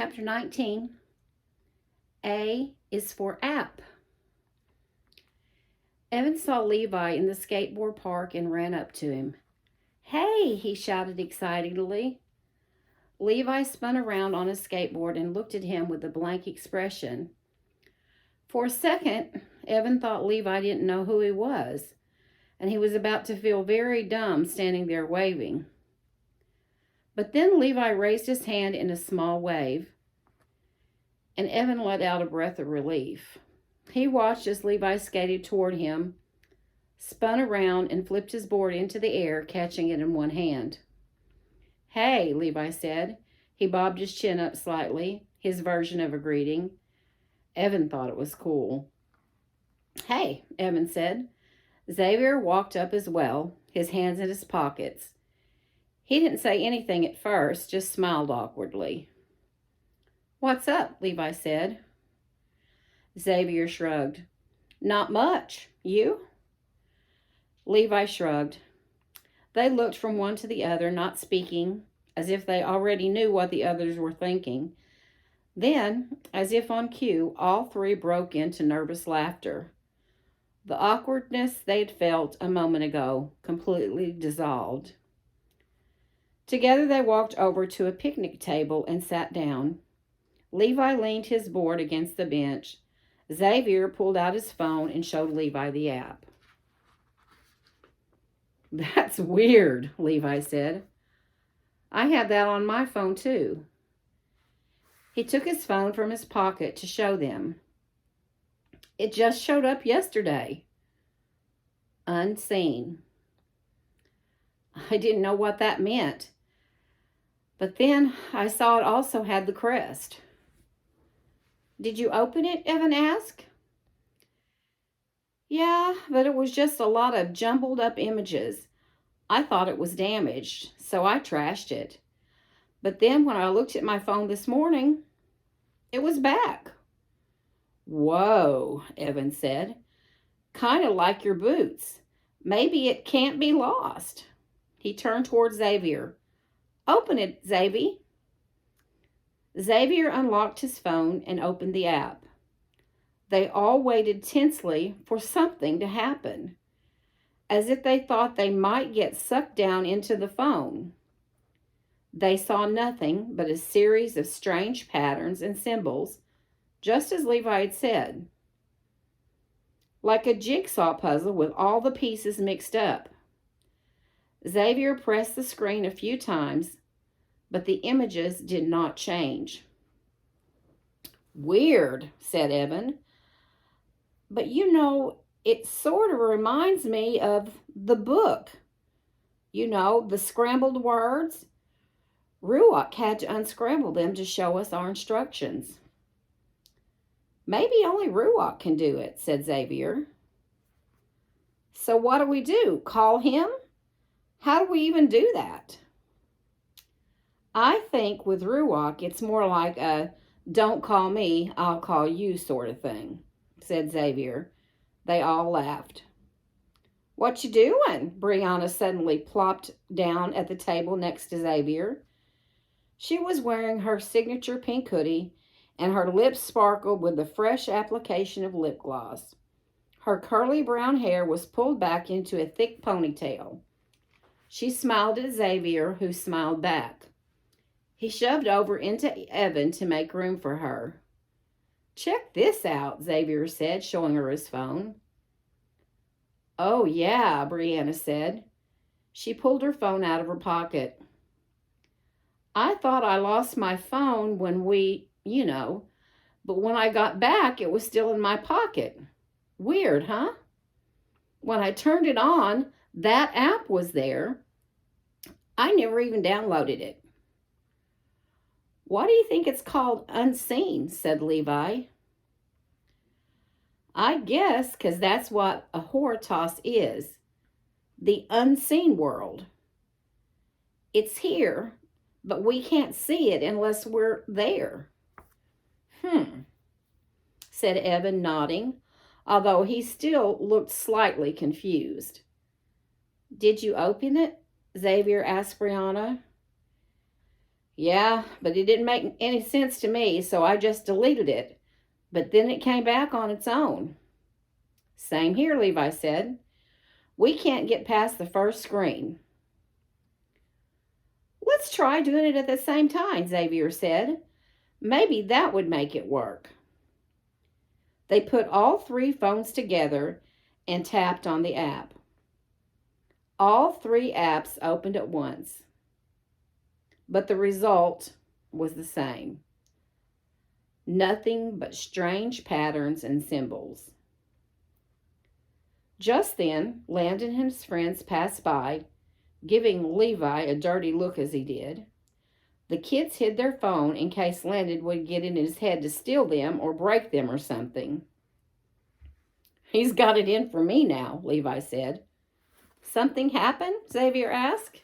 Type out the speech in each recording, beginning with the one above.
Chapter 19. A is for app. Evan saw Levi in the skateboard park and ran up to him. "Hey," he shouted excitedly. Levi spun around on his skateboard and looked at him with a blank expression. For a second, Evan thought Levi didn't know who he was, and he was about to feel very dumb standing there waving. But then Levi raised his hand in a small wave, and Evan let out a breath of relief. He watched as Levi skated toward him, spun around, and flipped his board into the air, catching it in one hand. "Hey," Levi said. He bobbed his chin up slightly, his version of a greeting. Evan thought it was cool. "Hey," Evan said. Xavier walked up as well, his hands in his pockets. He didn't say anything at first, just smiled awkwardly. "What's up?" Levi said. Xavier shrugged. "Not much. You?" Levi shrugged. They looked from one to the other, not speaking, as if they already knew what the others were thinking. Then, as if on cue, all three broke into nervous laughter. The awkwardness they'd felt a moment ago completely dissolved. Together they walked over to a picnic table and sat down. Levi leaned his board against the bench. Xavier pulled out his phone and showed Levi the app. "That's weird," Levi said. "I have that on my phone too." He took his phone from his pocket to show them. "It just showed up yesterday. Unseen." I didn't know what that meant. But then I saw it also had the crest. "Did you open it?" Evan asked. "Yeah, but it was just a lot of jumbled up images. I thought it was damaged, so I trashed it. But then when I looked at my phone this morning, it was back." "Whoa," Evan said. "Kind of like your boots. Maybe it can't be lost." He turned toward Xavier. "Open it, Xavier." Xavier unlocked his phone and opened the app. They all waited tensely for something to happen, as if they thought they might get sucked down into the phone. They saw nothing but a series of strange patterns and symbols, just as Levi had said. Like a jigsaw puzzle with all the pieces mixed up. Xavier pressed the screen a few times, but the images did not change. "Weird," said Evan. "But it sort of reminds me of the book. The scrambled words. Ruach had to unscramble them to show us our instructions." "Maybe only Ruach can do it," said Xavier. "So what do we do? Call him? How do we even do that?" "I think with Ruach it's more like a don't call me, I'll call you sort of thing," said Xavier. They all laughed. "What you doing?" Brianna suddenly plopped down at the table next to Xavier. She was wearing her signature pink hoodie, and her lips sparkled with the fresh application of lip gloss. Her curly brown hair was pulled back into a thick ponytail. She smiled at Xavier, who smiled back. He shoved over into Evan to make room for her. "Check this out," Xavier said, showing her his phone. "Oh, yeah," Brianna said. She pulled her phone out of her pocket. "I thought I lost my phone when but when I got back, it was still in my pocket. Weird, huh? When I turned it on, that app was there. I never even downloaded it." "Why do you think it's called Unseen?" said Levi. "I guess because that's what a Horitas is. The unseen world. It's here, but we can't see it unless we're there." Said Evan, nodding, although he still looked slightly confused. "Did you open it?" Xavier asked Brianna. Yeah, but it didn't make any sense to me, so I just deleted it. But then it came back on its own. Same here, Levi said. We can't get past the first screen. Let's try doing it at the same time, Xavier said. Maybe that would make it work. They put all 3 phones together and tapped on the app. All 3 apps opened at once, but the result was the same. Nothing but strange patterns and symbols. Just then, Landon and his friends passed by, giving Levi a dirty look as he did. The kids hid their phone in case Landon would get in his head to steal them or break them or something. He's got it in for me now, Levi said. Something happened? Xavier asked.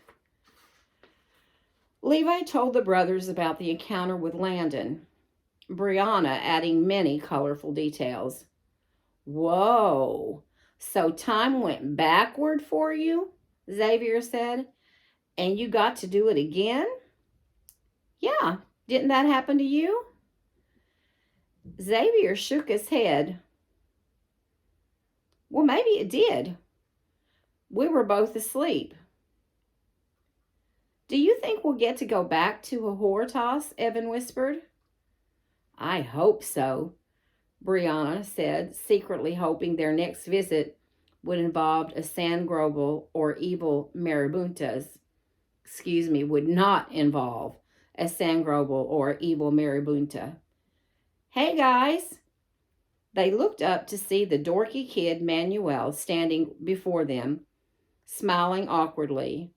Levi told the brothers about the encounter with Landon, Brianna adding many colorful details. Whoa, so time went backward for you, Xavier said, and you got to do it again? Yeah, didn't that happen to you? Xavier shook his head. Well, maybe it did. We were both asleep. Do you think we'll get to go back to a Hortos? Evan whispered. I hope so, Brianna said, secretly hoping their next visit would involve a Sandgrobel or evil marabuntas. Would not involve a Sandgrobel or evil marabunta. Hey, guys! They looked up to see the dorky kid Manuel standing before them, smiling awkwardly.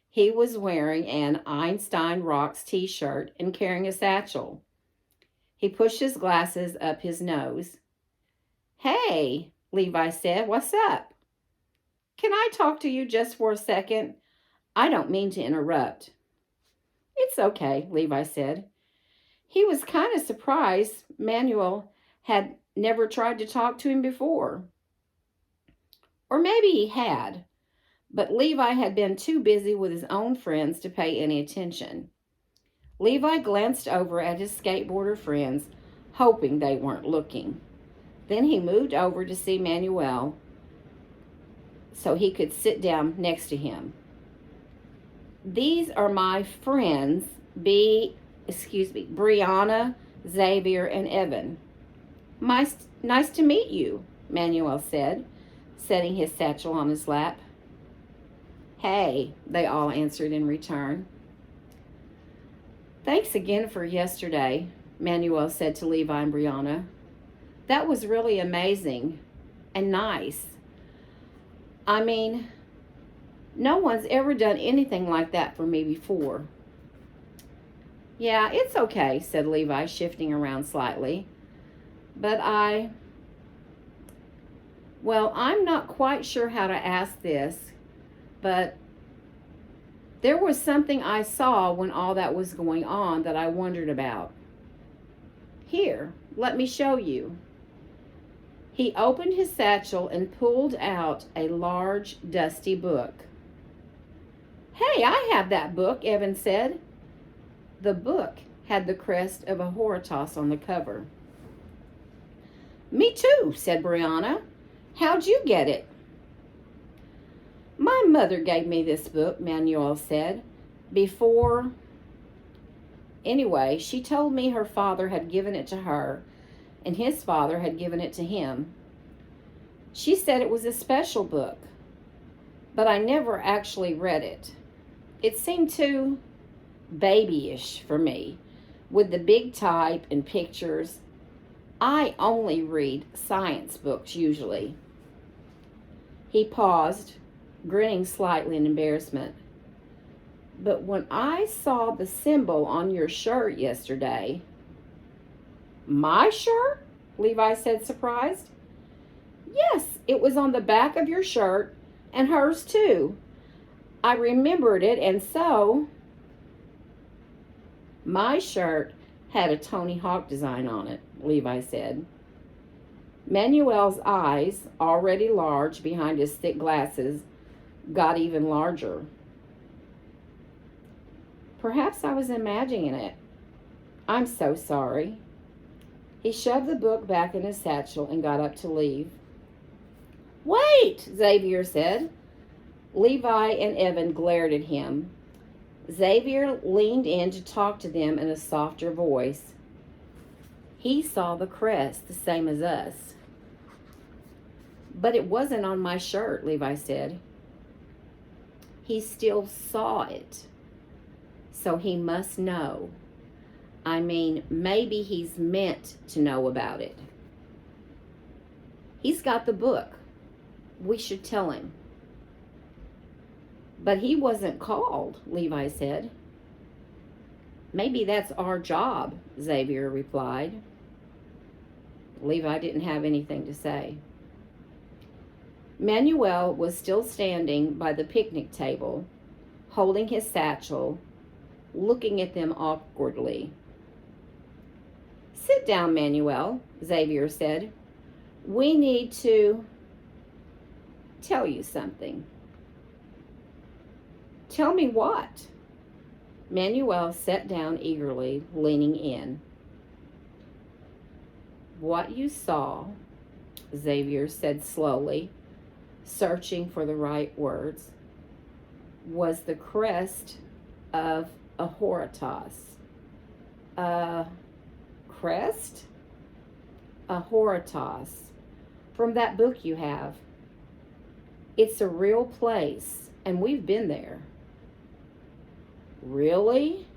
He was wearing an Einstein Rocks t-shirt and carrying a satchel. He pushed his glasses up his nose. Hey, Levi said, what's up? Can I talk to you just for a second? I don't mean to interrupt. It's okay, Levi said. He was kind of surprised Manuel had never tried to talk to him before. Or maybe he had, but Levi had been too busy with his own friends to pay any attention. Levi glanced over at his skateboarder friends, hoping they weren't looking. Then he moved over to see Manuel so he could sit down next to him. These are my friends, Brianna, Xavier, and Evan. Nice to meet you, Manuel said, setting his satchel on his lap. Hey, they all answered in return. Thanks again for yesterday, Manuel said to Levi and Brianna. That was really amazing and nice. I mean, no one's ever done anything like that for me before. Yeah, it's okay, said Levi, shifting around slightly. But I'm not quite sure how to ask this, but there was something I saw when all that was going on that I wondered about. Here, let me show you. He opened his satchel and pulled out a large, dusty book. Hey, I have that book, Evan said. The book had the crest of a Hortos on the cover. Me too, said Brianna. How'd you get it? My mother gave me this book, Manuel said, Anyway, she told me her father had given it to her, and his father had given it to him. She said it was a special book, but I never actually read it. It seemed too babyish for me, with the big type and pictures. I only read science books usually. He paused, grinning slightly in embarrassment. But when I saw the symbol on your shirt yesterday... My shirt? Levi said, surprised. Yes, it was on the back of your shirt, and hers too. I remembered it, and so... My shirt had a Tony Hawk design on it, Levi said. Manuel's eyes, already large behind his thick glasses, got even larger. Perhaps I was imagining it. I'm so sorry. He shoved the book back in his satchel and got up to leave. Wait, Xavier said. Levi and Evan glared at him. Xavier leaned in to talk to them in a softer voice. He saw the crest the same as us. But it wasn't on my shirt, Levi said. He still saw it. So he must know. I mean, maybe he's meant to know about it. He's got the book. We should tell him. But he wasn't called, Levi said. Maybe that's our job, Xavier replied. Levi didn't have anything to say. Manuel was still standing by the picnic table, holding his satchel, looking at them awkwardly. Sit down, Manuel, Xavier said. We need to tell you something. Tell me what? Manuel sat down eagerly, leaning in. What you saw, Xavier said slowly, searching for the right words, was the crest of a Horitas. A crest? A Horitas. From that book you have. It's a real place, and we've been there. Really?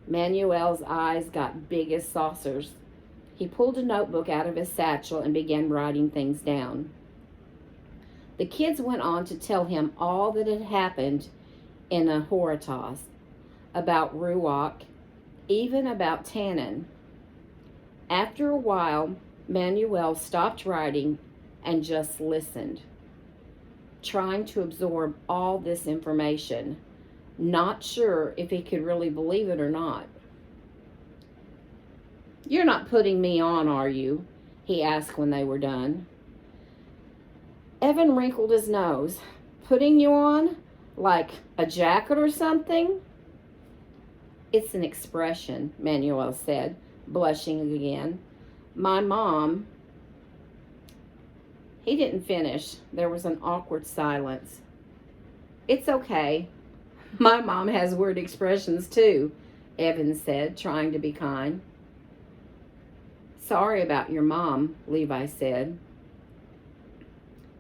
Manuel's eyes got big as saucers. He pulled a notebook out of his satchel and began writing things down. The kids went on to tell him all that had happened in a Horitas, about Ruach, even about Tannen. After a while, Manuel stopped writing and just listened, trying to absorb all this information, not sure if he could really believe it or not. You're not putting me on, are you? He asked when they were done. Evan wrinkled his nose. Putting you on? Like a jacket or something? It's an expression, Manuel said, blushing again. My mom... He didn't finish. There was an awkward silence. It's okay. My mom has weird expressions too, Evan said, trying to be kind. Sorry about your mom, Levi said.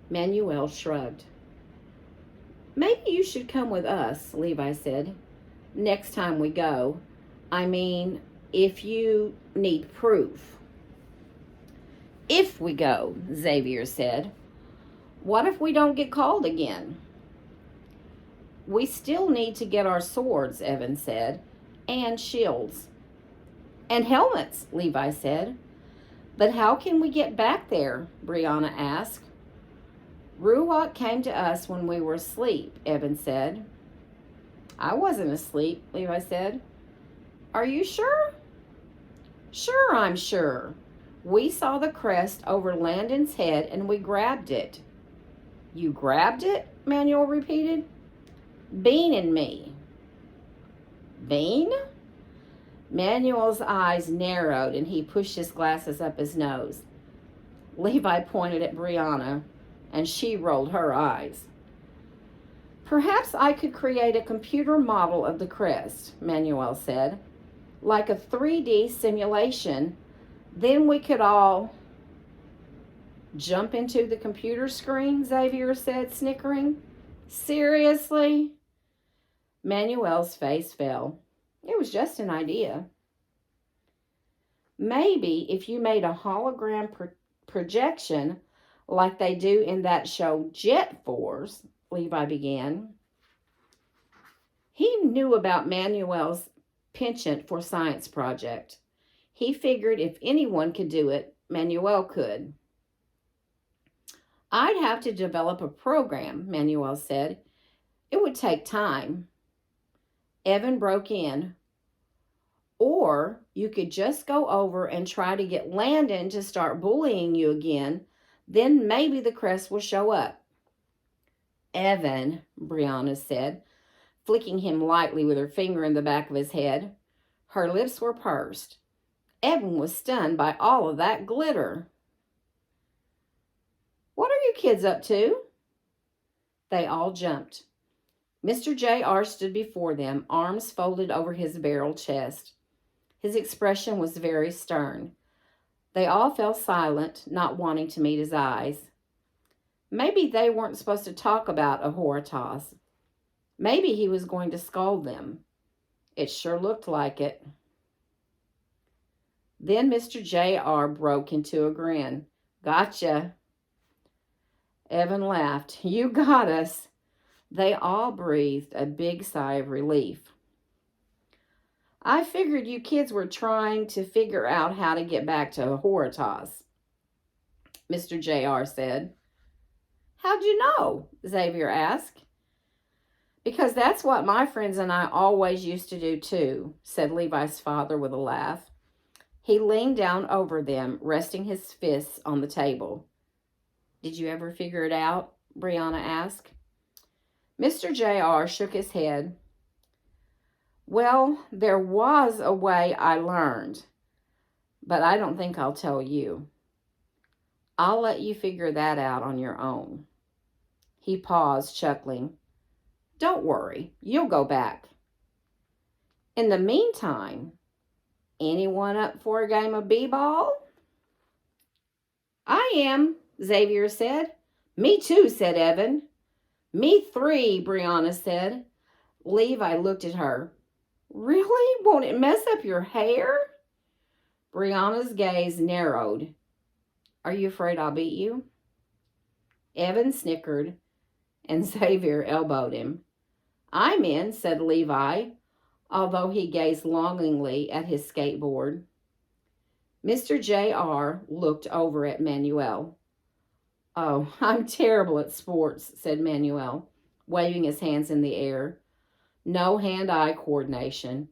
Manuel shrugged. Maybe you should come with us, Levi said. Next time we go. I mean, if you need proof. If we go, Xavier said. What if we don't get called again? We still need to get our swords, Evan said, and shields. And helmets, Levi said. But how can we get back there? Brianna asked. Ruach came to us when we were asleep, Evan said. I wasn't asleep, Levi said. Are you sure? Sure, I'm sure. We saw the crest over Landon's head and we grabbed it. You grabbed it? Manuel repeated. Bean and me. Bean? Manuel's eyes narrowed and he pushed his glasses up his nose. Levi pointed at Brianna and she rolled her eyes. Perhaps I could create a computer model of the crest, Manuel said, like a 3D simulation. Then we could all jump into the computer screen, Xavier said, snickering. Seriously? Manuel's face fell. It was just an idea. Maybe if you made a hologram projection like they do in that show Jet Force, Levi began. He knew about Manuel's penchant for science project. He figured if anyone could do it, Manuel could. I'd have to develop a program, Manuel said. It would take time. Evan broke in. Or you could just go over and try to get Landon to start bullying you again. Then maybe the crest will show up. Evan, Brianna said, flicking him lightly with her finger in the back of his head. Her lips were pursed. Evan was stunned by all of that glitter. "What are you kids up to?" They all jumped. Mr. J.R. stood before them, arms folded over his barrel chest. His expression was very stern. They all fell silent, not wanting to meet his eyes. Maybe they weren't supposed to talk about Ahoritas. Maybe he was going to scold them. It sure looked like it. Then Mr. J.R. broke into a grin. "Gotcha." Evan laughed. "You got us." They all breathed a big sigh of relief. "I figured you kids were trying to figure out how to get back to Ahoritas," Mr. J.R. said. "How'd you know?" Xavier asked. "Because that's what my friends and I always used to do too," said Levi's father with a laugh. He leaned down over them, resting his fists on the table. "Did you ever figure it out?" Brianna asked. Mr. J.R. shook his head. "Well, there was a way I learned, but I don't think I'll tell you. I'll let you figure that out on your own." He paused, chuckling. "Don't worry, you'll go back. In the meantime, anyone up for a game of b-ball?" "I am," Xavier said. "Me too," said Evan. "Me three," Brianna said. Levi looked at her. "Really? Won't it mess up your hair?" Brianna's gaze narrowed. "Are you afraid I'll beat you?" Evan snickered, and Xavier elbowed him. "I'm in," said Levi, although he gazed longingly at his skateboard. Mr. J.R. looked over at Manuel. "Oh, I'm terrible at sports," said Manuel, waving his hands in the air. "No hand-eye coordination,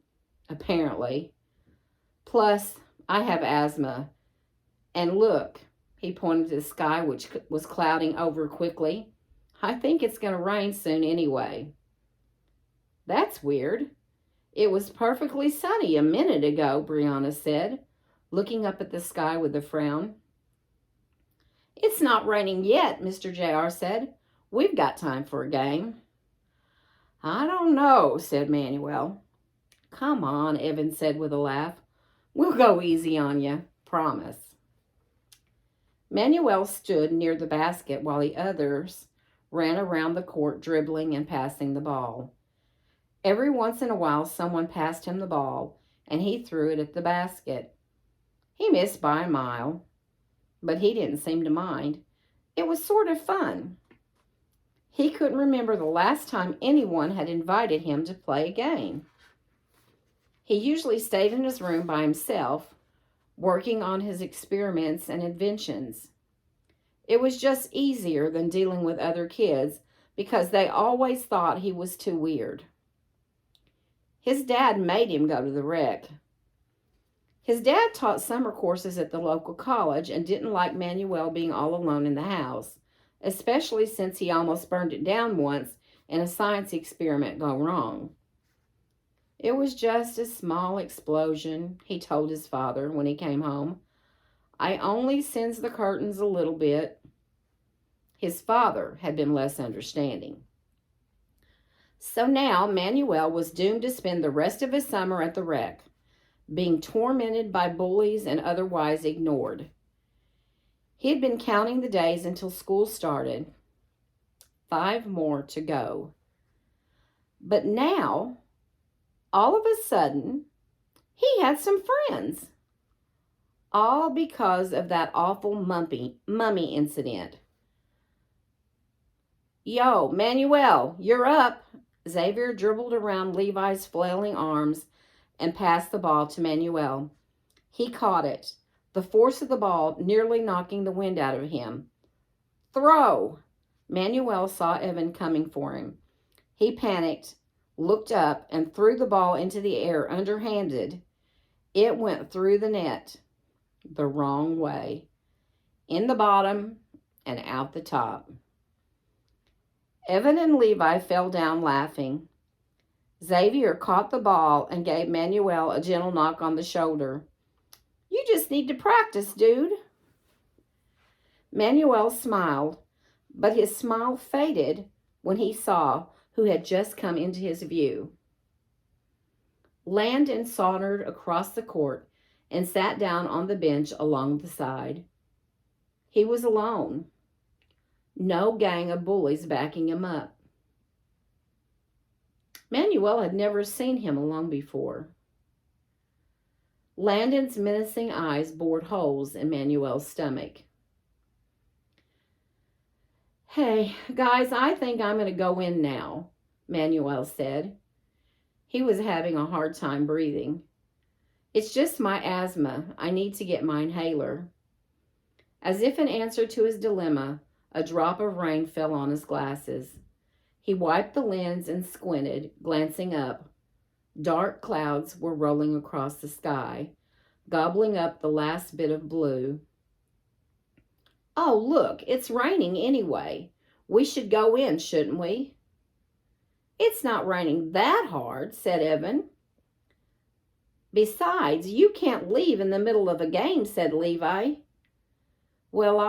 apparently. Plus, I have asthma. And look," he pointed to the sky, which was clouding over quickly. "I think it's going to rain soon anyway." "That's weird. It was perfectly sunny a minute ago," Brianna said, looking up at the sky with a frown. "It's not raining yet," Mr. J.R. said. "We've got time for a game." "I don't know," said Manuel. "Come on," Evan said with a laugh. "We'll go easy on you, promise." Manuel stood near the basket while the others ran around the court dribbling and passing the ball. Every once in a while someone passed him the ball, and he threw it at the basket. He missed by a mile, but he didn't seem to mind. It was sort of fun. He couldn't remember the last time anyone had invited him to play a game. He usually stayed in his room by himself, working on his experiments and inventions. It was just easier than dealing with other kids because they always thought he was too weird. His dad made him go to the rec. His dad taught summer courses at the local college and didn't like Manuel being all alone in the house, especially since he almost burned it down once in a science experiment gone wrong. "It was just a small explosion," he told his father when he came home. "I only singed the curtains a little bit." His father had been less understanding. So now Manuel was doomed to spend the rest of his summer at the rec, being tormented by bullies and otherwise ignored. He had been counting the days until school started. 5 more to go. But now, all of a sudden, he had some friends. All because of that awful mummy incident. "Yo, Manuel, you're up." Xavier dribbled around Levi's flailing arms and passed the ball to Manuel. He caught it, the force of the ball nearly knocking the wind out of him. "Throw!" Manuel saw Evan coming for him. He panicked, looked up, and threw the ball into the air underhanded. It went through the net the wrong way, in the bottom and out the top. Evan and Levi fell down laughing. Xavier caught the ball and gave Manuel a gentle knock on the shoulder. You just need to practice, dude. Manuel smiled, but his smile faded when he saw who had just come into his view. Landon sauntered across the court and sat down on the bench along the side. He was alone. No gang of bullies backing him up. Manuel had never seen him alone before. Landon's menacing eyes bored holes in Manuel's stomach. Hey, guys, I think I'm going to go in now, Manuel said. He was having a hard time breathing. It's just my asthma. I need to get my inhaler. As if in answer to his dilemma, a drop of rain fell on his glasses. He wiped the lens and squinted, glancing up. Dark clouds were rolling across the sky, gobbling up the last bit of blue. Oh, look, it's raining anyway. We should go in, shouldn't we? It's not raining that hard, said Evan. Besides, you can't leave in the middle of a game, said Levi. Well,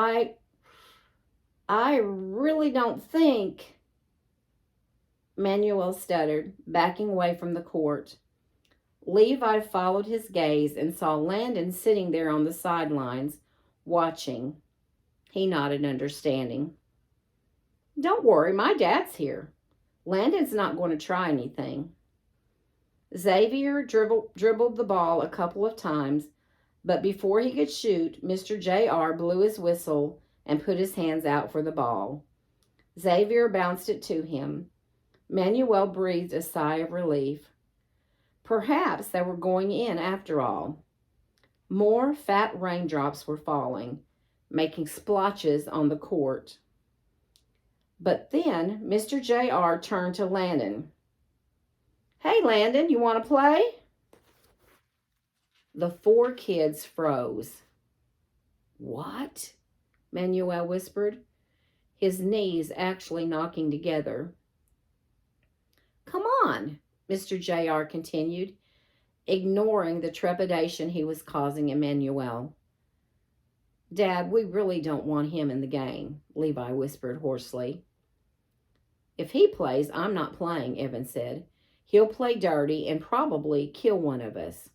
I really don't think, Manuel stuttered, backing away from the court. Levi followed his gaze and saw Landon sitting there on the sidelines, watching. He nodded understanding. Don't worry, my dad's here. Landon's not going to try anything. Xavier dribbled the ball a couple of times, but before he could shoot, Mr. J.R. blew his whistle and put his hands out for the ball. Xavier bounced it to him. Manuel breathed a sigh of relief. Perhaps they were going in after all. More fat raindrops were falling, making splotches on the court. But then Mr. J.R. turned to Landon. Hey, Landon, you want to play? The four kids froze. What? Manuel whispered, his knees actually knocking together. Come on, Mr. J.R. continued, ignoring the trepidation he was causing Emmanuel. Dad, we really don't want him in the game, Levi whispered hoarsely. If he plays, I'm not playing, Evan said. He'll play dirty and probably kill one of us.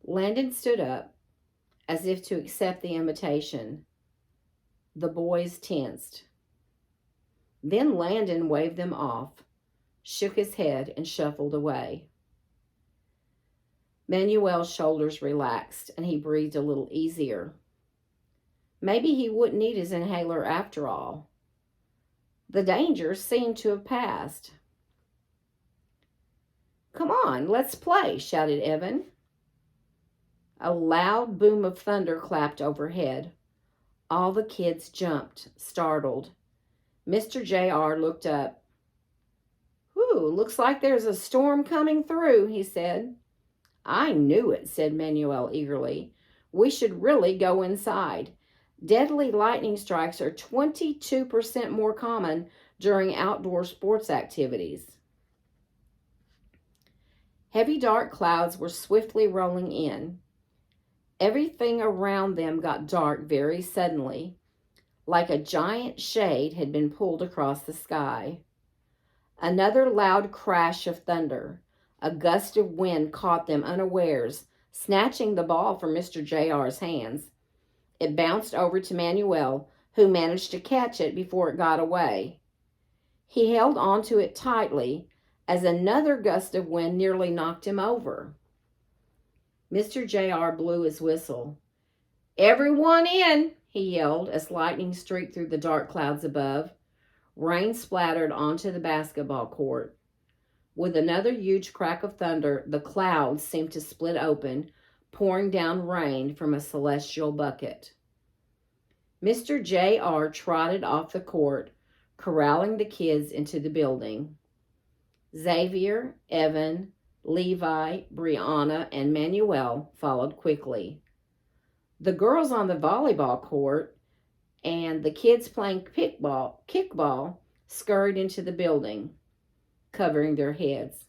Landon stood up, as if to accept the invitation. The boys tensed. Then Landon waved them off, shook his head, and shuffled away. Manuel's shoulders relaxed, and he breathed a little easier. Maybe he wouldn't need his inhaler after all. The danger seemed to have passed. Come on, let's play, shouted Evan. A loud boom of thunder clapped overhead. All the kids jumped, startled. Mr. J.R. looked up. Whew, looks like there's a storm coming through, he said. I knew it, said Manuel eagerly. We should really go inside. Deadly lightning strikes are 22% more common during outdoor sports activities. Heavy dark clouds were swiftly rolling in. Everything around them got dark very suddenly, like a giant shade had been pulled across the sky. Another loud crash of thunder. A gust of wind caught them unawares, snatching the ball from Mr. J.R.'s hands. It bounced over to Manuel, who managed to catch it before it got away. He held onto it tightly as another gust of wind nearly knocked him over. Mr. J.R. blew his whistle. Everyone in, he yelled as lightning streaked through the dark clouds above. Rain splattered onto the basketball court. With another huge crack of thunder, the clouds seemed to split open, pouring down rain from a celestial bucket. Mr. J.R. trotted off the court, corralling the kids into the building. Xavier, Evan, Levi, Brianna, and Manuel followed quickly. The girls on the volleyball court and the kids playing kickball scurried into the building, covering their heads.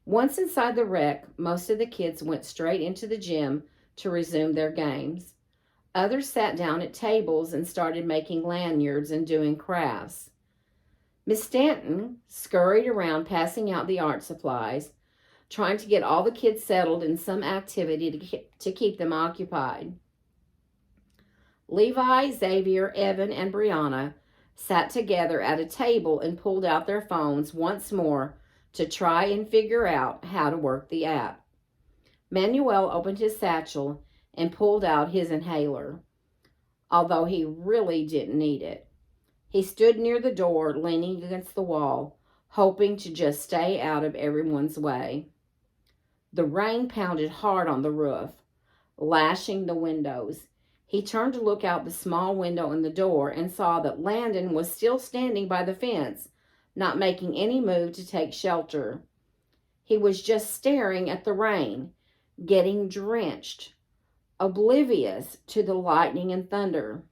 Once inside the wreck, most of the kids went straight into the gym to resume their games. Others sat down at tables and started making lanyards and doing crafts. Miss Stanton scurried around passing out the art supplies, trying to get all the kids settled in some activity to keep them occupied. Levi, Xavier, Evan, and Brianna sat together at a table and pulled out their phones once more to try and figure out how to work the app. Manuel opened his satchel and pulled out his inhaler, although he really didn't need it. He stood near the door, leaning against the wall, hoping to just stay out of everyone's way. The rain pounded hard on the roof, lashing the windows. He turned to look out the small window in the door and saw that Landon was still standing by the fence, not making any move to take shelter. He was just staring at the rain, getting drenched, oblivious to the lightning and thunder.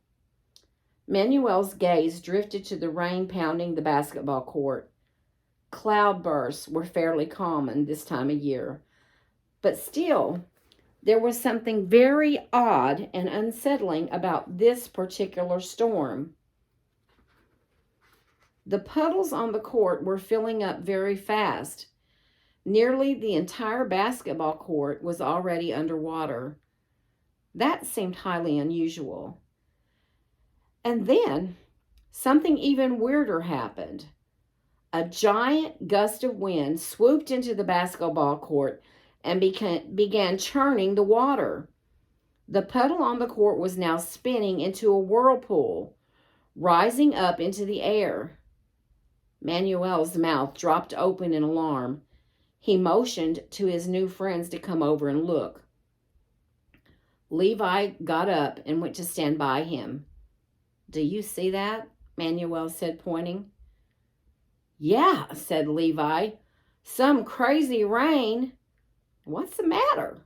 Manuel's gaze drifted to the rain pounding the basketball court. Cloudbursts were fairly common this time of year, but still, there was something very odd and unsettling about this particular storm. The puddles on the court were filling up very fast. Nearly the entire basketball court was already underwater. That seemed highly unusual. And then, something even weirder happened. A giant gust of wind swooped into the basketball court and began churning the water. The puddle on the court was now spinning into a whirlpool, rising up into the air. Manuel's mouth dropped open in alarm. He motioned to his new friends to come over and look. Levi got up and went to stand by him. "Do you see that?" Manuel said, pointing. "Yeah," said Levi. "Some crazy rain." "What's the matter?"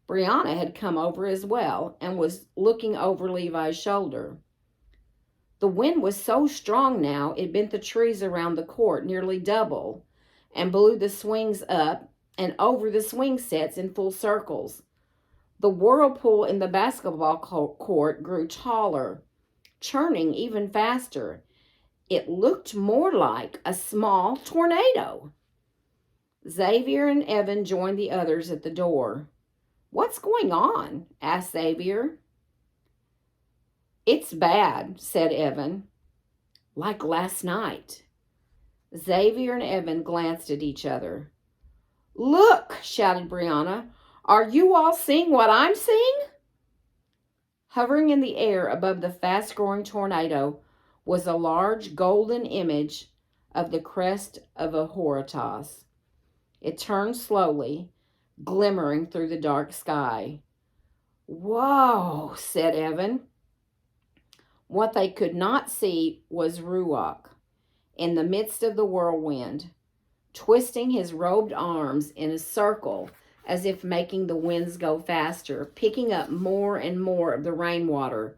Brianna had come over as well and was looking over Levi's shoulder. The wind was so strong now it bent the trees around the court nearly double and blew the swings up and over the swing sets in full circles. The whirlpool in the basketball court grew taller, churning even faster. It looked more like a small tornado. Xavier and Evan joined the others at the door. "What's going on?" asked Xavier. "It's bad," said Evan. "Like last night." Xavier and Evan glanced at each other. "Look," shouted Brianna. "Are you all seeing what I'm seeing?" Hovering in the air above the fast-growing tornado was a large golden image of the crest of a Horitas. It turned slowly, glimmering through the dark sky. "Whoa," said Evan. What they could not see was Ruach, in the midst of the whirlwind, twisting his robed arms in a circle as if making the winds go faster, picking up more and more of the rainwater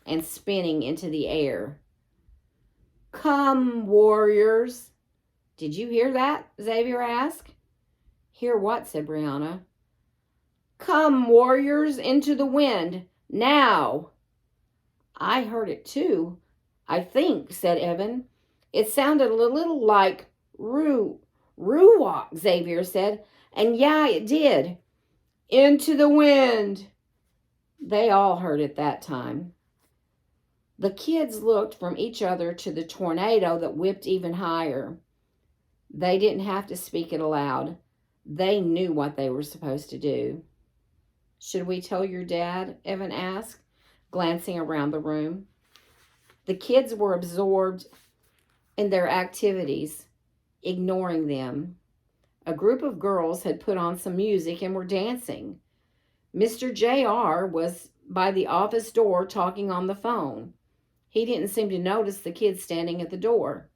and spinning into the air. "Come, warriors." "Did you hear that?" Xavier asked. "Hear what?" said Brianna. "Come, warriors, into the wind, now." "I heard it too, I think," said Evan. "It sounded a little like Ruach," Xavier said. "And yeah, it did. Into the wind." They all heard it that time. The kids looked from each other to the tornado that whipped even higher. They didn't have to speak it aloud. They knew what they were supposed to do. "Should we tell your dad?" Evan asked, glancing around the room. The kids were absorbed in their activities, ignoring them. A group of girls had put on some music and were dancing. Mr. J.R. was by the office door talking on the phone. He didn't seem to notice the kids standing at the door.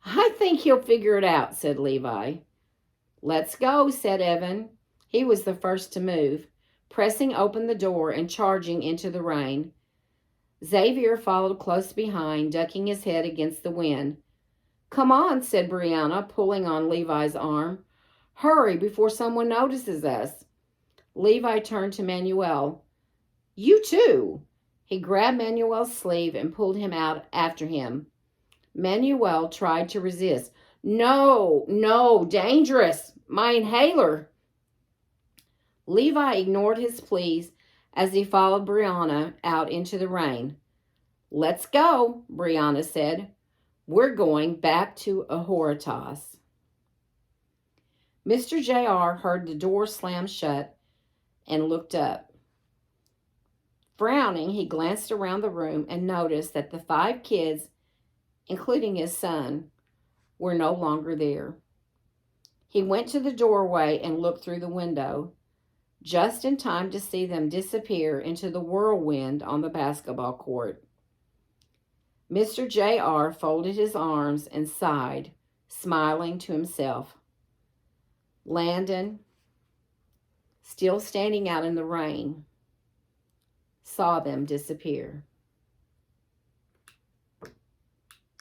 "I think he'll figure it out," said Levi. "Let's go," said Evan. He was the first to move, pressing open the door and charging into the rain. Xavier followed close behind, ducking his head against the wind. "Come on," said Brianna, pulling on Levi's arm. Hurry before someone notices us. Levi turned to Manuel. You too. He grabbed Manuel's sleeve and pulled him out after him. Manuel tried to resist. No, no, dangerous. My inhaler. Levi ignored his pleas as he followed Brianna out into the rain. Let's go, Brianna said. We're going back to Ahoritas. Mr. J.R. heard the door slam shut and looked up. Frowning, he glanced around the room and noticed that the 5 kids, including his son, were no longer there. He went to the doorway and looked through the window, just in time to see them disappear into the whirlwind on the basketball court. Mr. J.R. folded his arms and sighed, smiling to himself. Landon, still standing out in the rain, saw them disappear.